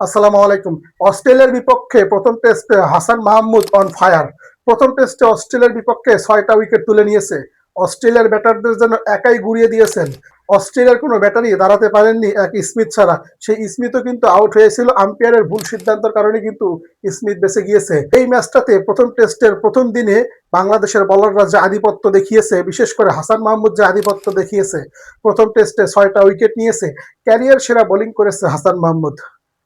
আসসালামু আলাইকুম। অস্ট্রেলিয়ার বিপক্ষে প্রথম টেস্টে হাসান মাহমুদ অন ফায়ার। প্রথম টেস্টে অস্ট্রেলিয়ার বিপক্ষে ৬টা উইকেট তুলে নিয়েছে। অস্ট্রেলিয়ার ব্যাটারদের জন্য একাই গুড়িয়ে দিয়েছেন। অস্ট্রেলিয়ার কোনো ব্যাটারই দাঁড়াতে পারেননি এক স্মিথ ছাড়া। সেই স্মিথও কিন্তু আউট হয়েছিল আম্পায়ারের ভুল সিদ্ধান্তের কারণে, কিন্তু স্মিথ বেঁচে গিয়েছে। এই ম্যাচটাতে প্রথম টেস্টের প্রথম দিনে বাংলাদেশের বোলাররা যে আধিপত্য দেখিয়েছে, বিশেষ করে হাসান মাহমুদ যে আধিপত্য দেখিয়েছে, প্রথম টেস্টে ৬টা উইকেট নিয়েছে। ক্যারিয়ার সেরা বোলিং করেছে হাসান মাহমুদ।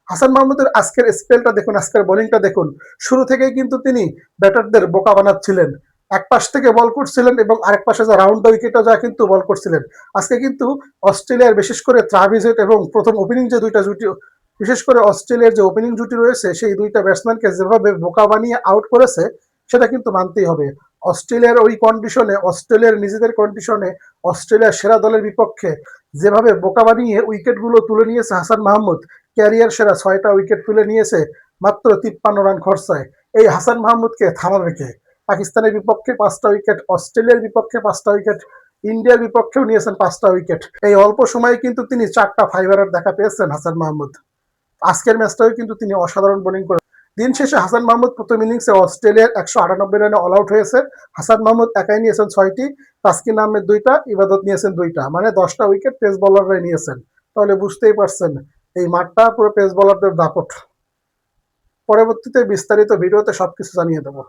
হাসান মাহমুদের আজকের স্পেলটা দেখুন, আজকের বোলিংটা দেখুন। শুরু থেকেই কিন্তু তিনি ব্যাটারদের বোকা বানাচ্ছিলেন। এক পাশ থেকে বল করছিলেন এবং আরেক পাশে যা রাউন্ড দ্য উইকেটও যা কিন্তু বল করছিলেন। আজকে কিন্তু অস্ট্রেলিয়ার বিশেষ করে ট্রাভিস হেড এবং প্রথম ওপেনিং যে দুইটা জুটি, বিশেষ করে অস্ট্রেলিয়ার যে ওপেনিং জুটি রয়েছে, সেই দুইটা ব্যাটসম্যানকে যেভাবে বোকা বানিয়ে আউট করেছে, সেটা কিন্তু মানতেই হবে। অস্ট্রেলিয়ার ওই কন্ডিশনে, অস্ট্রেলিয়ার নিজেদের কন্ডিশনে, অস্ট্রেলিয়ার সেরা দলের বিপক্ষে যেভাবে বোকা বানিয়ে উইকেটগুলো তুলে নিয়েছে হাসান মাহমুদ, ক্যারিয়ার সেরা ৬টা উইকেট তুলে নিয়েছে মাত্র ৫৩ রান খরচায়। এই হাসান মাহমুদকে থামাবে কে? পাকিস্তানের বিপক্ষে ৫টা উইকেট, অস্ট্রেলিয়ার বিপক্ষে ৫টা উইকেট, ইন্ডিয়ার বিপক্ষেও নিয়েছেন 5টা উইকেট। এই অল্প সময়ে কিন্তু তিনি 4টা ফাইবারের দেখা পেয়েছেন হাসান মাহমুদ। আজকের ম্যাচটাও কিন্তু তিনি অসাধারণ বোলিং করে। দিন শেষে হাসান মাহমুদ প্রথম ইনিংসে অস্ট্রেলিয়ার ১৯৮ রানে অল আউট হয়েছে। হাসান মাহমুদ একাই নিয়েছেন ৬টি, তাসকিন আহমেদ ২টা, ইবাদত নিয়েছেন ২টা, মানে ১০টা উইকেট পেস বোলাররাই নিয়েছেন। তাহলে বুঝতেই পারছেন এই মাঠটা পুরো পেস বোলারদের দাপট। পরবর্তীতে বিস্তারিত ভিডিওতে সবকিছু জানিয়ে দেবো।